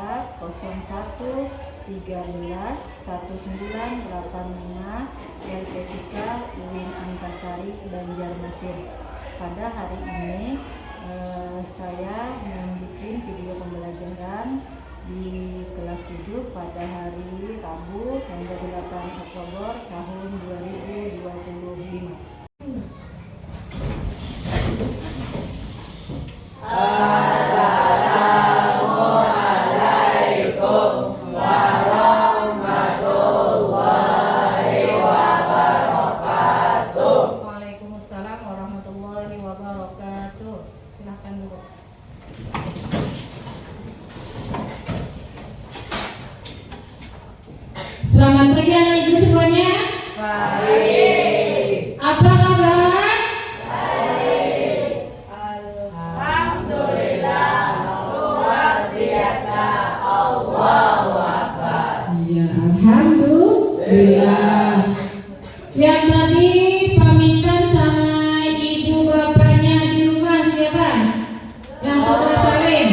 sertifikat 0113111985 LP3 UIN Antasari Banjarmasin. Pada hari ini saya membuat video pembelajaran di kelas 7 pada hari Rabu tanggal 8 Oktober tahun 2025. Assalamualaikum warahmatullahi wabarakatuh. Waalaikumsalam warahmatullahi wabarakatuh. Silahkan dulu. Selamat pagi anak ibu semuanya. Baik. Apa kabar? Baik. Alhamdulillah, luar biasa. Allahu Akbar. Iya, alhamdulillah. Yang tadi pamitan sama ibu bapaknya di rumah siapa? Yang sudah salim?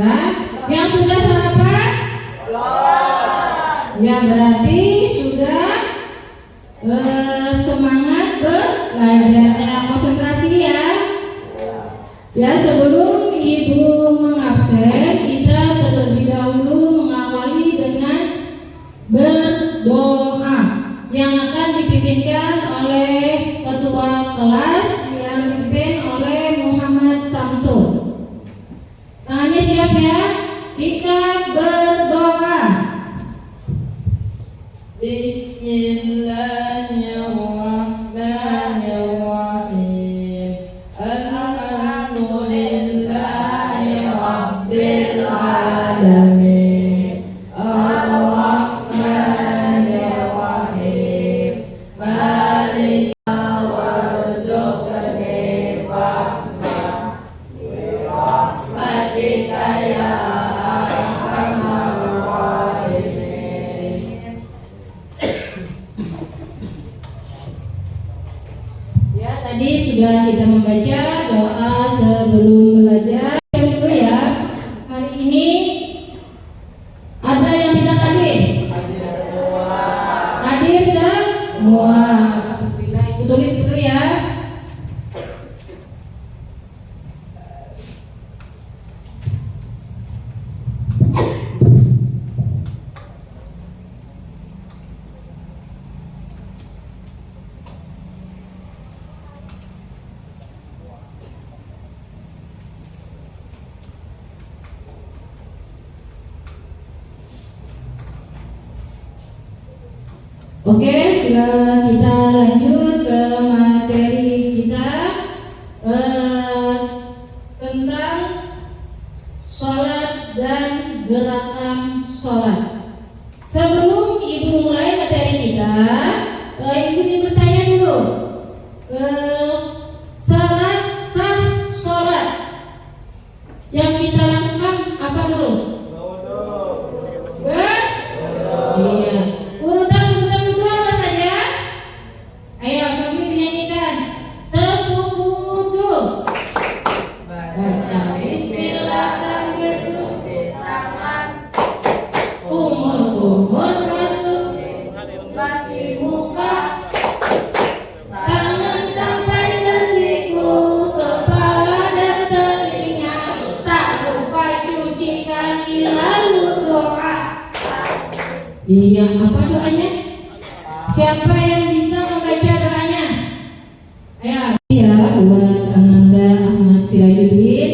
Hah? Yang sudah sarapan? Ya berarti sudah semangat belajarnya, konsentrasi ya. Ya, sebelum ibu mengabsen, kita terlebih dahulu mengawali dengan berdoa yang akan dipimpinkan oleh ketua kelas yang dipimpin oleh Muhammad Samsul. Tangannya siap ya? Kita berdoa. Bismillahirrahmanirrahim. Alhamdulillahi rabbil alamin. Ar-Rahmanir-Rahim. Maliki warzuqni fahma bi rahmatika ya arhamar rahimin. Ya, tadi sudah kita membaca doa sebelum belajar. Yang dulu ya, hari ini ada yang tidak hadir. Hadir semua. Alhamdulillah, ibu tulis dulu ya. Oke, sudah kita lanjut ke materi kita tentang sholat dan gerakan sholat. Sebelum ibu mulai materi kita, ibu ingin bertanya dulu, syarat sah sholat yang kita lakukan apa dulu? Iya. Urutan kedua apa saja? Ayo sambil dinyanyikan. Tekudu. Baca bismillah sambil cuci tangan. Kumur-kumur basuh cuci muka. Tangan sampai ke siku, kepala dan telinga. Tak lupa cuci kaki lalu doa. Iya, apa doanya? Siapa yang bisa membaca doanya? Ayo, ya buat Ananda Ahmad Sirajuddin.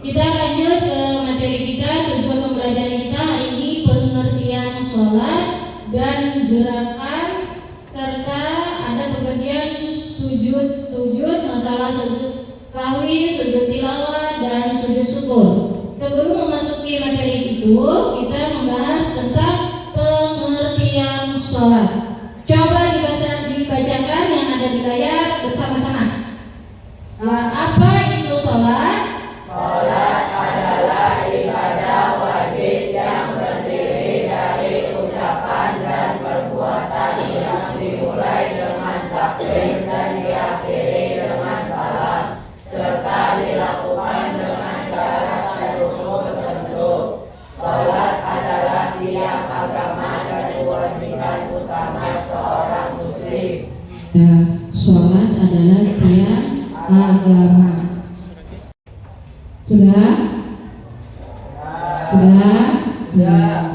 Kita lanjut ke materi kita. Tujuan pembelajaran kita hari ini pengertian sholat dan gerakan serta ada pembagian sujud, masalah sujud sahwi, sujud tilawah dan sujud syukur. Sebelum memasuki materi itu, kita membahas tentang pengertian sholat. Coba dibacakan yang ada di layar bersama-sama. Apa itu sholat? Sholat adalah ibadah wajib yang berdiri dari ucapan dan perbuatan yang dimulai dengan takbir dan diakhiri dengan salam serta dilakukan dengan syarat dan Sudah? Sudah.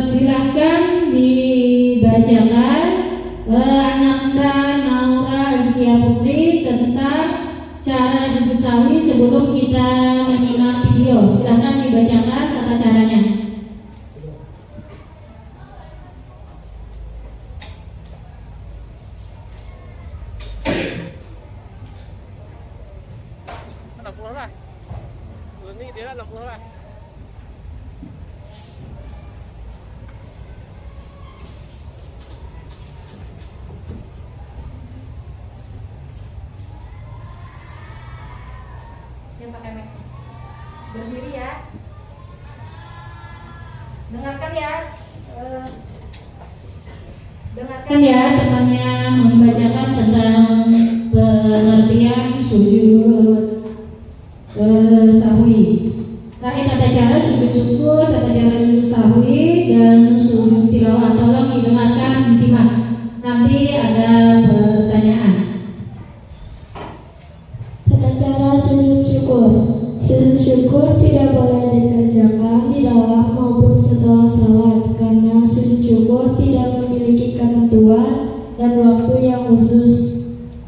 Silahkan dibacakan Ananda Naura Azkia Putri tentang cara sujud sahwi sebelum kita menyimak video. Silahkan dibacakan tata caranya. Ini dia 60 lah. Yang pakai mic. Berdiri ya. Dengarkan ya. Dengarkan ya temannya membacakan tentang pengertian sujud sahwi. Terakhir tata cara sujud syukur, tata cara sujud sahwi dan sujud tilawah. Tolong didengarkan, disimak. Nanti ada pertanyaan. Tata cara sujud syukur. Sujud syukur tidak boleh dikerjakan di dalam maupun setelah salat karena sujud syukur tidak memiliki ketentuan dan waktu yang khusus.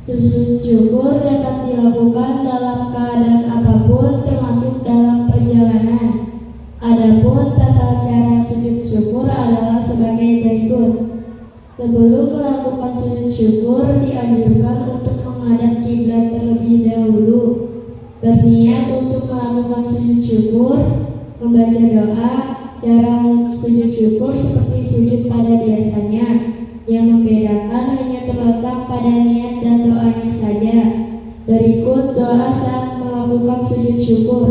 Sujud syukur dapat dilakukan dalam keadaan apapun termasuk dalam perjalanan. Adapun tata cara sujud syukur adalah sebagai berikut. Sebelum melakukan sujud syukur dianjurkan untuk menghadap kiblat terlebih dahulu. Berniat untuk melakukan sujud syukur, membaca doa. Cara sujud syukur seperti sujud pada biasanya. Yang membedakan hanya terletak pada niat dan doanya saja. Berikut doa saat melakukan sujud syukur.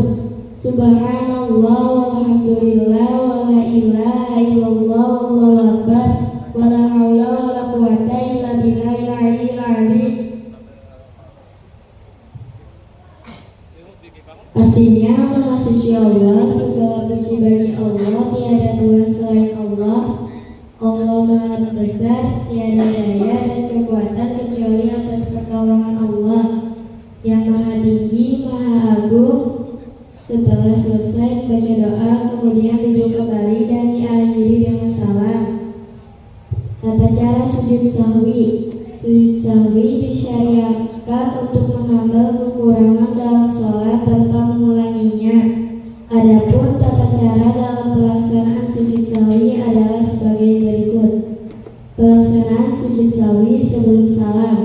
Subhanallah walhamdulillah wala ilaha illallah wallahu akbar wala haula wala quwata illa billahil aliyyil azim. Artinya, Maha Suci Allah, segala puji bagi Allah, tiada Tuhan selain Allah. Allah Maha Besar, tiada daya dan kekuatan kecuali atas pertolongan Allah yang Maha Tinggi, Maha Agung. Setelah selesai membaca doa, kemudian duduk kembali dan diakhiri dengan salam. Tata cara sujud sahwi. Sujud sahwi disyariatkan untuk menambal kekurangan dalam sholat tanpa mengulanginya. Adapun tata cara dalam pelaksanaan sujud sahwi adalah sebagai berikut. Pelaksanaan sujud sahwi sebelum salam.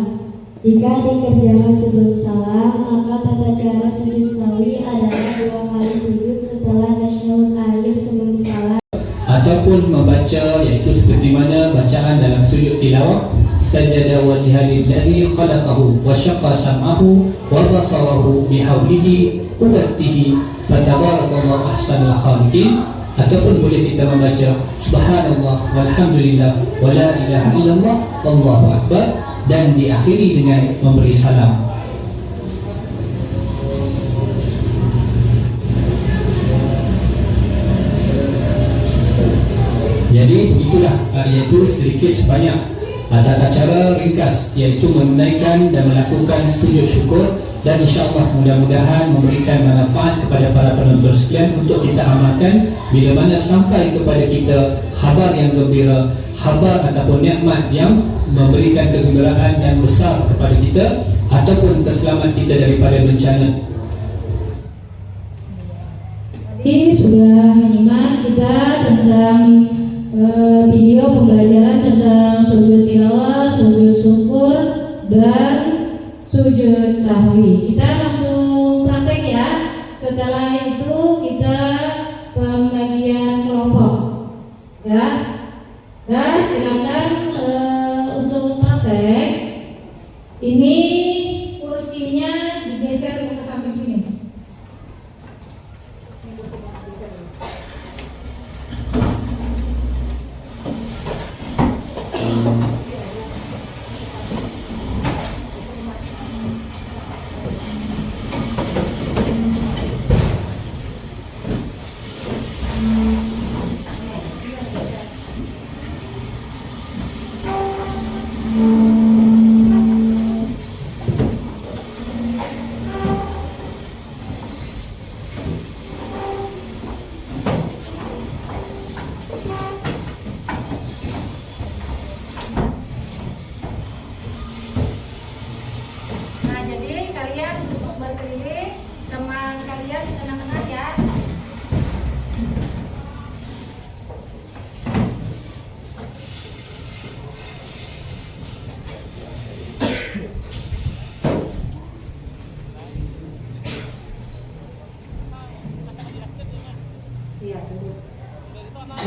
Jika dikerjakan sebelum salam, maka tata cara sujud sahwi adalah 2 kali sujud setelah tasyahud akhir sebelum salam. Ataupun membaca, yaitu seperti mana bacaan dalam sujud tilawah, sajada wajha lillazi khalaqahu wa syaqqa sam'ahu wa basarahu bihaulihi quwwatihi fatabarakallahu ahsanul khaliqin. Ataupun boleh kita membaca subhanallah walhamdulillah wa la ilaha illallah wallahu akbar dan diakhiri dengan memberi salam. Jadi begitulah, yaitu sedikit sebanyak tata cara ringkas, yaitu menunaikan dan melakukan sujud syukur, dan insyaAllah mudah-mudahan memberikan manfaat kepada para penonton sekalian untuk kita amalkan bila mana sampai kepada kita khabar yang gembira, khabar ataupun nikmat yang memberikan kegembiraan yang besar kepada kita ataupun keselamatan kita daripada bencana. Tadi sudah menyimak kita tentang video pembelajaran tentang sujud tilawah, sujud syukur, dan sujud sahwi. Kita langsung praktek ya. Setelah itu kita pembagian kelompok. Ya. Dan silakan untuk praktek. Ini kursinya digeser ke samping sini.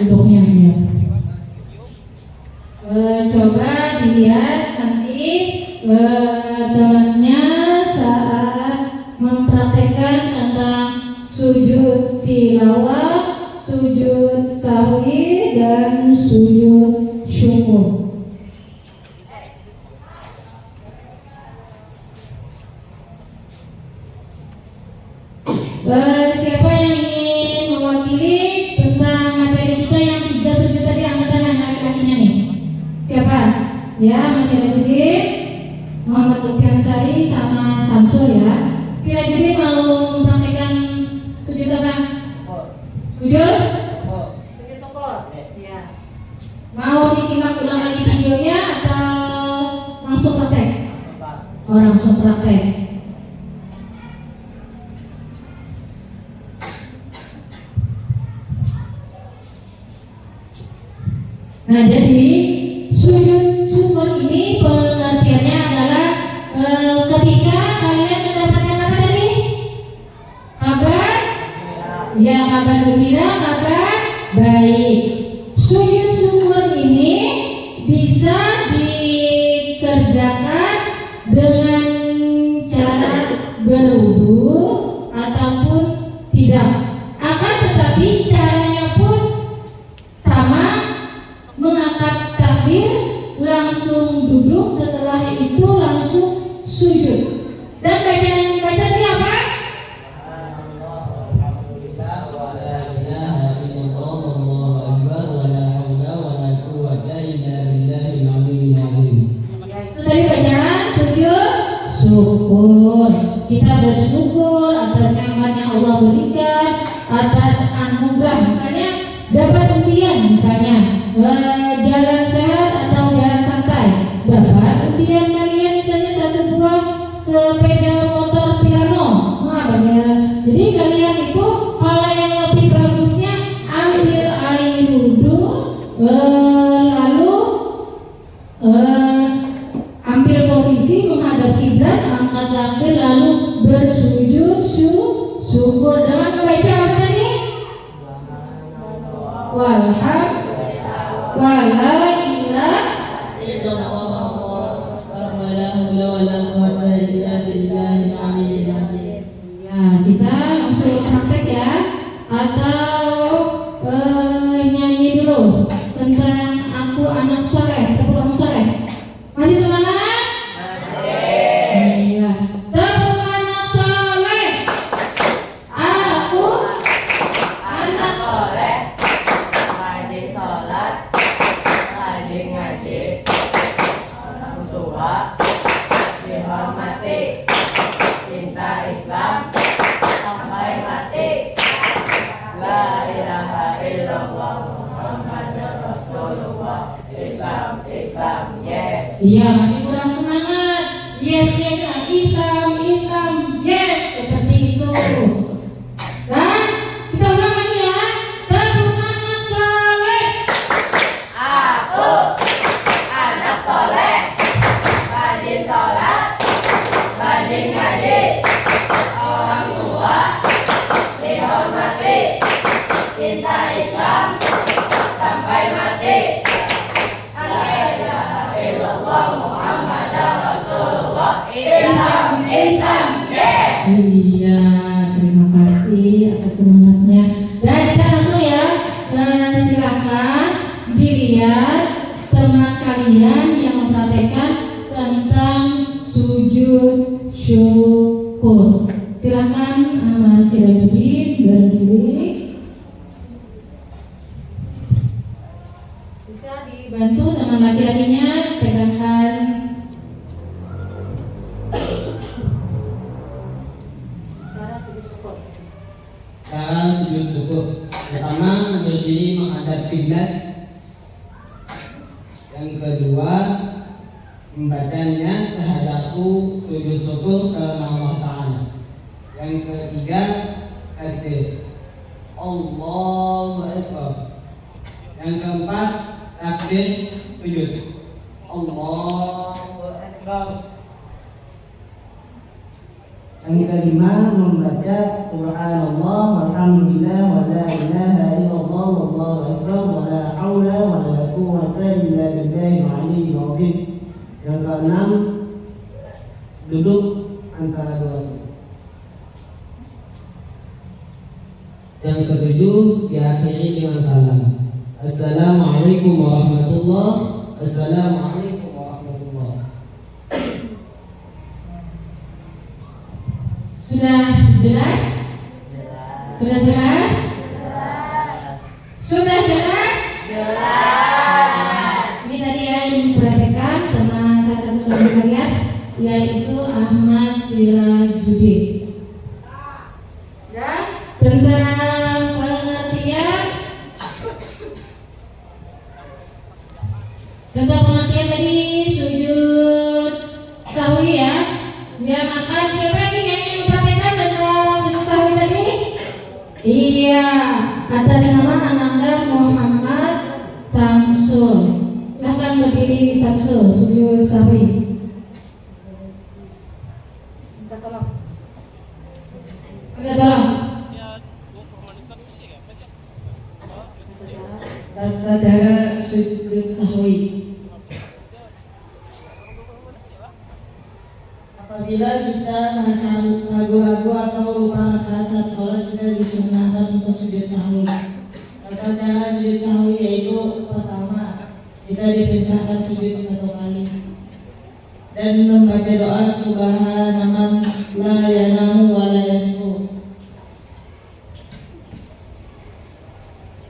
duduknya ya. Coba dilihat nanti temannya saat mempraktekkan tentang sujud tilawah, sujud sahwi, dan sujud syukur. Siapa yang ingin mewakili tentang materi kita yang 3 sujud tadi, angkat tangan laki-lakinya nih. Siapa? Ya, masih ada Judin, Muhammad Lutfi Ansari sama Samsul ya. Kira Judin mau mempraktekkan sujud apa? Sujud? Sujud syukur. Ya. Mau disimak ulang lagi videonya atau langsung praktek? Oh, langsung praktek. Nah, jadi sujud syukur ini pengertiannya adalah ketika kalian mendapatkan apa tadi? Kabar? Ya, kabar gembira, kabar baik. Sujud syukur ini bisa dikerjakan dengan cara berwudu ataupun tidak. Akan tetapi caranya pun sama, mengangkat takbir, langsung duduk, setelah itu langsung sujud. Dan bacaan yang dibaca tadi apa? Alhamdulillah wa la ilaha illallah wallahu akbar wa la haula wa la quwwata illa billahil aliyyil azim. Ya, itu tadi bacaan sujud syukur. Kita bersyukur atas nikmat yang Allah berikan, atas anugerah, misalnya dapat undian, misalnya jalan sehat atau jalan santai, dapat undian kalian misalnya 1 buah sepeda motor Pirano. Nah, benar. Jadi kalian itu kalau yang lebih bagusnya ambil air wudhu, lalu ambil posisi menghadap kiblat, angkat takbir, lalu bersujud syukur dengan membaca apa tadi? Ya, kita langsung praktek ya, atau nyanyi dulu tentang aku anak soleh, tepuk soleh. Masih semangat? Masih. Iya. Tepuk anak soleh. Aku anak soleh. Rajin sholat, rajin ngaji, orang tua dihormati, cinta Islam sampai mati. La ilaha illallah Muhammadur Rasulullah. Islam, Islam, yes. Iya, masih kurang semangat. Yesnya Islam, Islam, yes, seperti itu. Dan kita ulang lagi ya. Tepuk anak soleh. Aku anak soleh, rajin sholat, rajin ngaji, orang tua dihormati, cinta Islam sampai mati. La ilaha illallah Muhammadur Rasulullah. Islam, Islam, yes. Iya, terima kasih atas semangatnya. Dan kita langsung ya, silakan dilihat teman kalian yang mempraktekkan tentang sujud syukur. Silakan Ahmad Sirajudin berdiri. Bisa dibantu teman laki-lakinya pegangkan cara sujud syukur. Cara sujud syukur. Pertama, berdiri menghadap kiblat. Yang kedua, membacanya sehadapu sujud syukur kepada Allah Ta'ala. Yang ketiga, takbir Allahu Akbar. Yang keempat, takbir sujud Allahu Akbar. Yang kelima membaca subhanallah walhamdulillah wa la ilaha illallah wallahu akbar wa la haula wa la quwwata illa billahil aliyyil azim. Yang keenam duduk antara dua sujud. Yang ketujuh diakhiri dengan salam. Assalamualaikum warahmatullahi wabarakatuh. Assalamualaikum warahmatullahi wabarakatuh. Sudah jelas? Sudah jelas? Sudah jelas? Ini tadi ya yang diperhatikan teman salah satu teman kalian, yaitu Ahmad Sirajuddin. Dan tentang pengertian tadi sujud sahwi ya. Yang akan siapa lagi yang ingin memperhatikan tentang sujud sahwi tadi? Iya, atas nama Ananda Muhammad Samsul. Silahkan berdiri Samsul, sujud sahwi. Minta tolong. Minta tolong. Tata cara sujud sahwi. Apabila kita merasa ragu-ragu atau lupa rakaat saat sholat, kita disunahkan untuk sujud sahwi. Tata cara sujud sahwi yaitu pertama, kita diperintahkan sujud satu kali dan membaca doa subhanaman la yanamu wa la yasfu.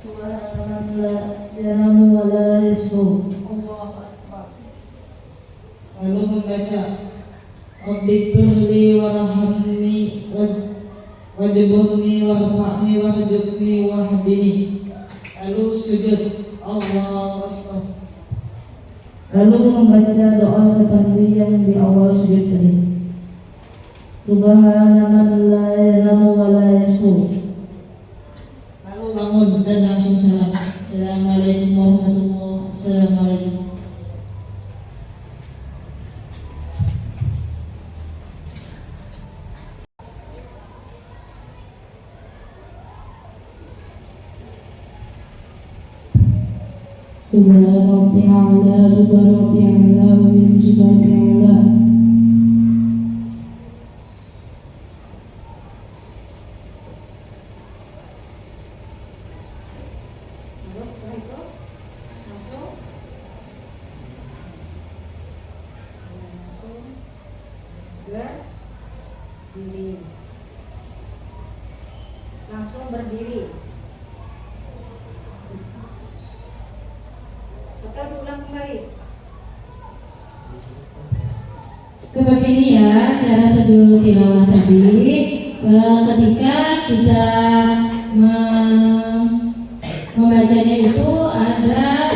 Subhanaman la yanamu wa la yasfu. Allahu Akbar. Lalu membaca Rabbighfirli warhamni wajburni warfa'ni wahjubni wahdini. Lalu sujud Allahu Akbar. Lalu membaca doa seperti yang di awal sujud tadi. Subhanaman la yanamu wa la yasfu. Lalu bangun dan langsung salam. Assalamualaikum warahmatullahi wabarakatuh. Assalamualaikum. Subhana rabbiyal a'la, subhana rabbiyal a'la, wa bihamdihi subhanal a'la. Terus setelah itu langsung berdiri. Langsung berdiri. Atau diulang kembali. Seperti ini ya cara sujud tilawah tadi. Ketika kita membacanya itu ada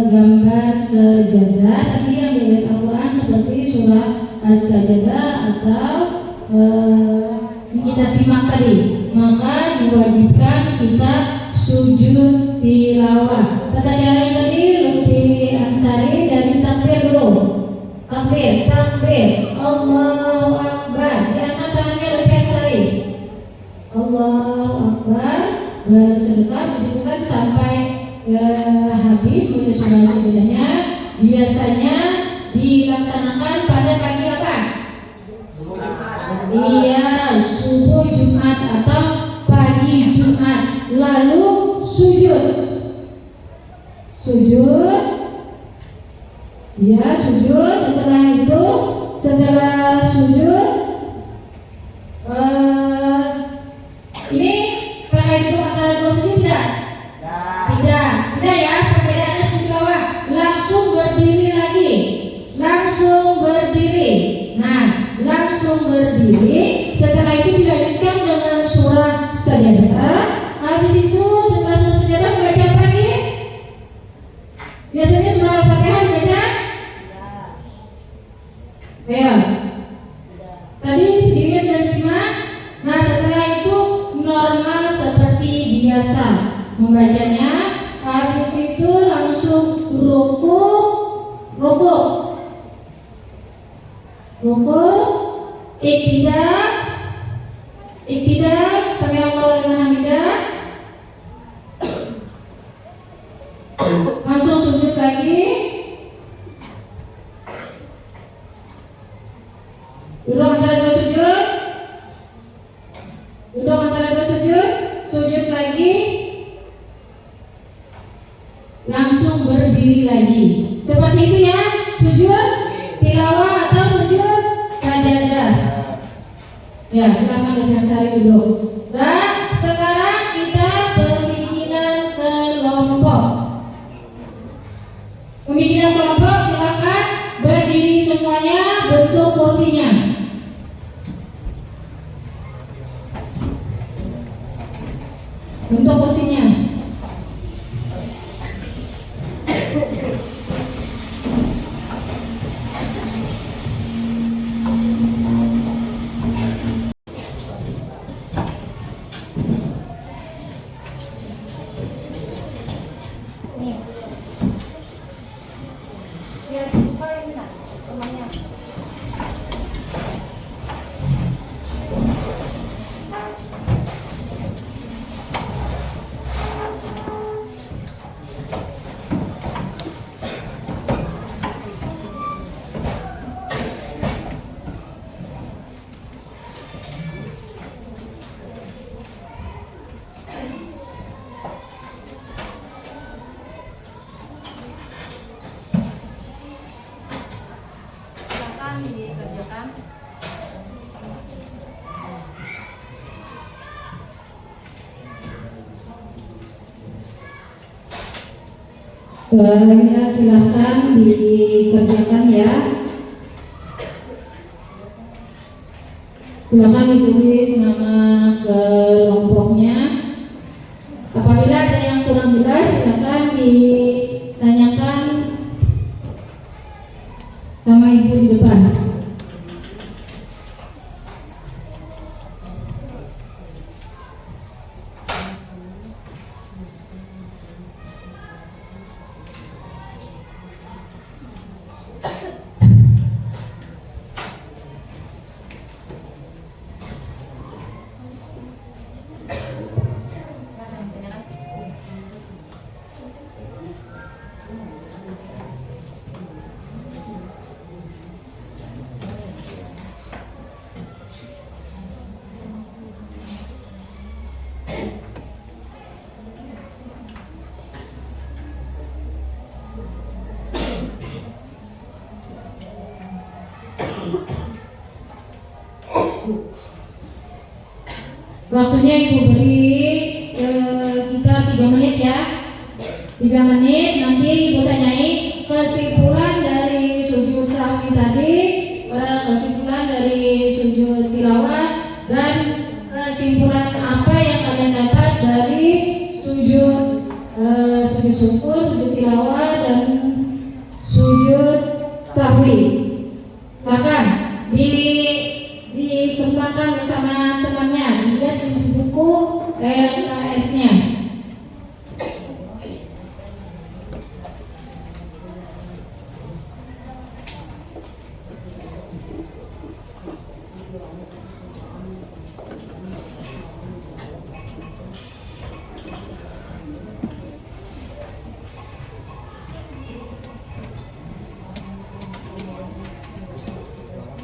gambar sejadah tadi yang di Al-Quran seperti surah As-Sajadah atau kita simak tadi. Maka diwajibkan kita sujud tilawah. Tata caranya tadi lebih ansari dari takbir dulu. Takbir, Allahu Akbar. Diangkat tangannya lebih ansari. Allahu Akbar. Bersedekah, bersujud sampai habis menuju surah Sajadahnya. Biasanya dilaksanakan pada pagi apa? Iya, subuh Jumat atau pagi Jumat. Lalu sujud. Ya, sujud. Setelah sujud ini pakai itu antara dua sujud tidak? Tidak ya. Perbedaannya sujud tilawah. Langsung berdiri lagi. Langsung berdiri. Setelah itu dilanjutkan dengan surah Sajadah. Habis itu setelah surah Sajadah baca apa lagi? Biasanya surah Al-Fatihah baca? Ya. Tadi videonya sudah disimak. Nah, setelah itu normal seperti biasa membacanya. Habis itu langsung ruku, iktidal, Iktidal, sami Allahu liman hamidah. Langsung sujud lagi. Duduk antara dua sujud. Duduk antara dua sujud. Sujud lagi. Langsung berdiri lagi. Seperti itu ya. Sujud tilawah atau sujud sajadah. Ya, silakan dengan Sari duduk. Dan sekarang kita pembikinan kelompok. Pembikinan kelompok, silakan berdiri semuanya, bentuk kursinya. Bentuk kursinya. Biar dibuka ini nak, rumahnya. Silakan dikerjakan. Silahkan dikerjakan ya. Silakan ditulis nama kelompoknya. Apabila ada yang kurang jelas, silakan ditanyakan sama ibu di depan. Waktunya ibu beri kita 3 menit ya. 3 menit, nanti ibu tanyai kesimpulan dari sujud sahwi tadi, kesimpulan dari sujud tilawah, dan kesimpulan apa yang kalian dapat dari sujud syukur, sujud tilawah, dan sujud sahwi. Silakan dikembangkan bersama temannya, dilihat di buku LKS-nya.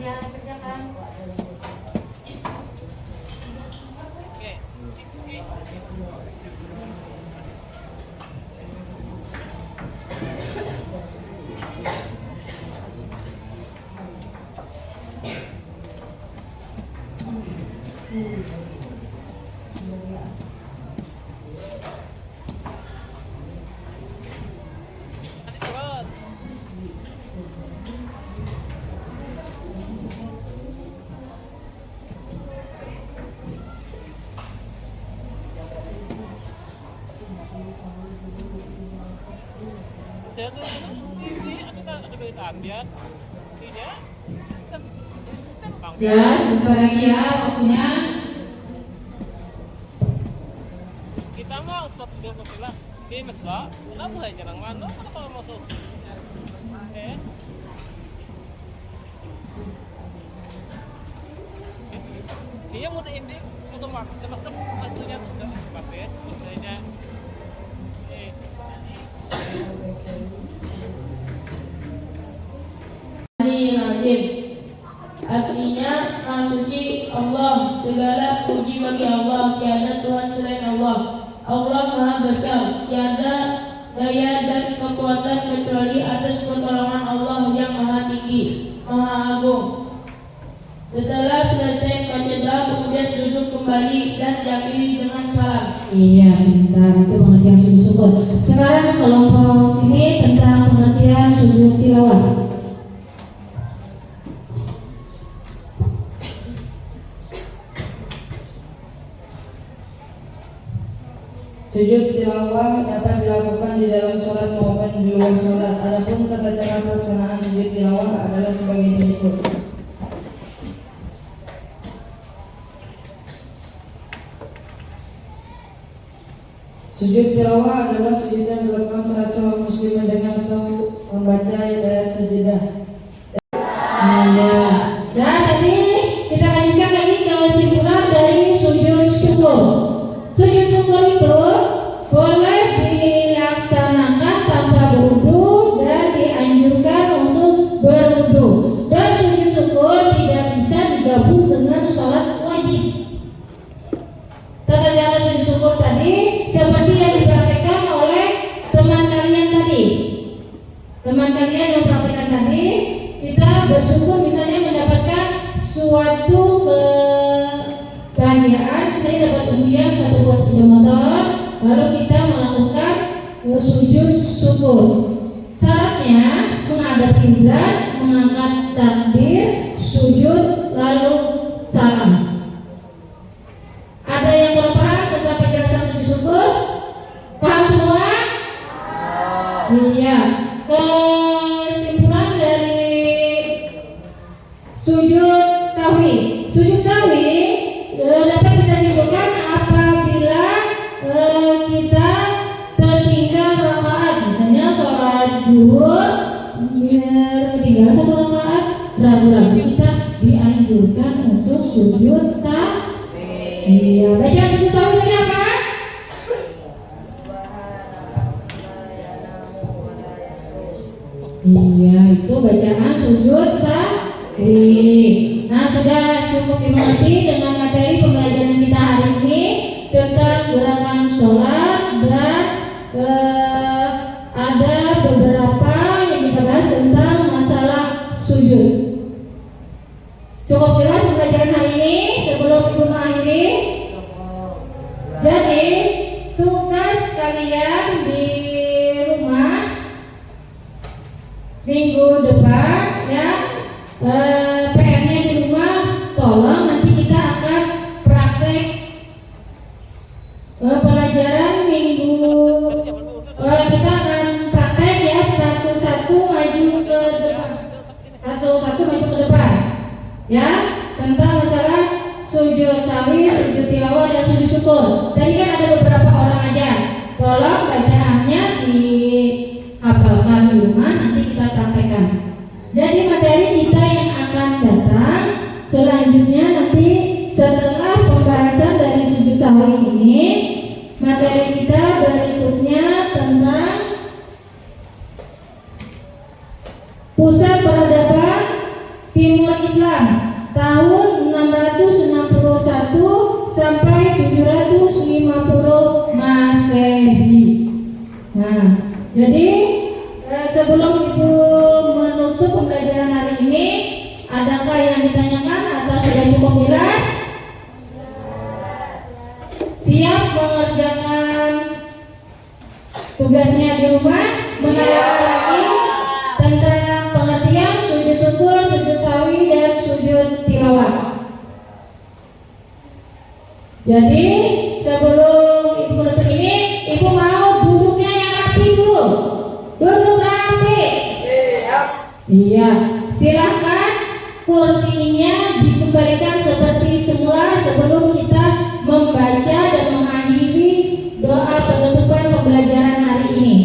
Ya, kerjakan. Ya, sebentar lagi ya waktunya. Kita mau tot dia bilang ini mas lah, kenapa saya jarang mana? Kenapa masuk? Dia mau ini otomatis udah masuk batunya terus udah batas bedanya. Bismillahirrahmanirrahim. Artinya Maha Suci Allah, segala puji bagi Allah, tiada Tuhan selain Allah. Allah Maha Besar, tiada daya dan kekuatan kecuali atas pertolongan Allah yang Maha Tinggi, Maha Agung. Setelah selesai kajian, kemudian duduk kembali dan diakhiri dengan salam. Iya, pintar. Itu pengertian sujud syukur. Sekarang kelompok sini tentang pengertian sujud tilawah. Sujud tilawah dapat dilakukan di dalam sholat maupun di luar sholat. Adapun tata cara pelaksanaan sujud tilawah adalah sebagai berikut. Sujud tilawah adalah sujud yang dilakukan saat seorang muslim mendengar atau membaca ayat sajadah. Iya. Dan tadi kita lanjutkan lagi kesimpulan dari sujud syukur. Sujud syukur itu boleh dilaksanakan tanpa berwudu dan dianjurkan untuk berwudu. Dan sujud syukur tidak bisa digabung dengan sholat wajib. Tata cara sujud syukur tadi seperti yang dipraktekkan oleh teman kalian tadi. Teman kalian yang praktekkan tadi, kita bersyukur misalnya mendapatkan suatu kebahagiaan, misalnya dapat undian 1 buah sepeda motor, lalu kita melakukan sujud syukur. Syaratnya menghadap kiblat, mengangkat takbir, sujud, lalu salam. Ada yang kurang paham tentang penjelasan sujud syukur? Paham semua? Iya. Kesimpulan dari sujud sahwi. Sujud sahwi dapat kita simpulkan apabila kita tertinggal rakaat, misalnya sholat zuhur ketinggalan 1 rakaat, ragu-ragu kita dianjurkan untuk sujud sahwi. Iya, baca sujud sahwi ini apa? Iya, itu bacaan sujud sahwi. Nah, sudah cukup dimengerti dengan materi pembelajaran kita hari ini tentang gerakan sholat dan ada beberapa yang kita bahas tentang masalah sujud. Cukup jelas pembelajaran hari ini sebelum ibu mengakhiri. Jadi tugas kalian di rumah minggu depan ya, PR-nya di rumah tolong nanti kita akan praktek pelajaran minggu, kita akan praktek ya, satu-satu maju ke depan, satu-satu maju ke depan ya, tentang masalah sujud sahwi, sujud tilawah dan sujud syukur. Tadi kan ada beberapa orang aja, tolong bacaannya dihafalkan di rumah, nanti kita praktekkan. Jadi materi kita yang akan datang selanjutnya nanti setelah pembahasan dari sujud sahwi ini, materi kita berikutnya tentang pusat peradaban Timur Islam tahun 661 sampai 750 Masehi. Nah, jadi sebelum ibu menutup pembelajaran hari ini, adakah yang ditanyakan atau sudah cukup jelas? Siap mengerjakan tugasnya di rumah, menelaah lagi tentang pengertian sujud syukur, sujud sahwi dan sujud tilawah. Jadi sebelum ibu menutup ini, ibu mau duduknya yang rapi dulu. Duduk rapi. Iya, silakan kursinya dikembalikan seperti semula sebelum kita membaca dan mengakhiri doa penutupan pembelajaran hari ini.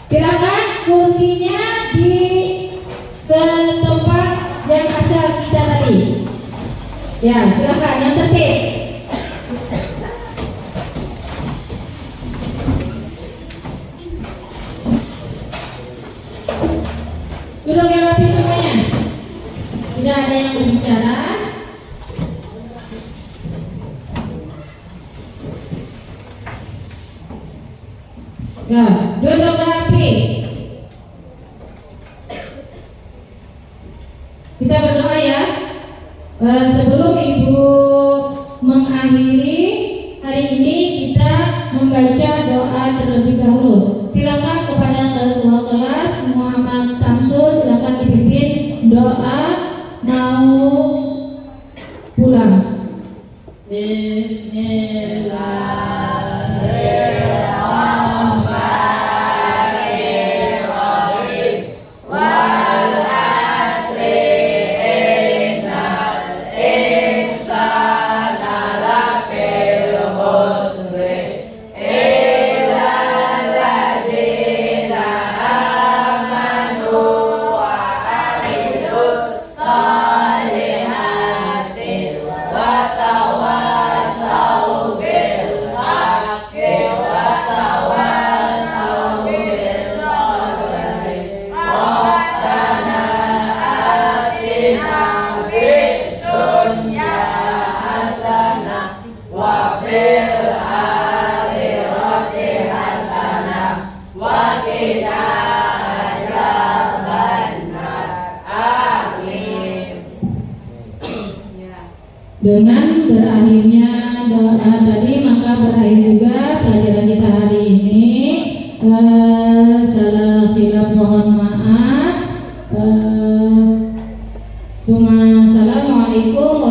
Silakan kursinya di ke tempat yang asal kita tadi. Ya, silakan yang tertib. Duduk yang rapi semuanya. Tidak ada yang berbicara. Ya, duduk rapi. Kita berdoa ya. Sebelum Ibu mengakhiri hari ini, kita membaca doa terlebih dahulu. Silakan kepada ketua kelas Muhammad Samsul, silakan dipimpin doa mau pulang. Dengan berakhirnya doa tadi, maka berakhir juga pelajaran kita hari ini. Salah khilaf mohon maaf. Assalamualaikum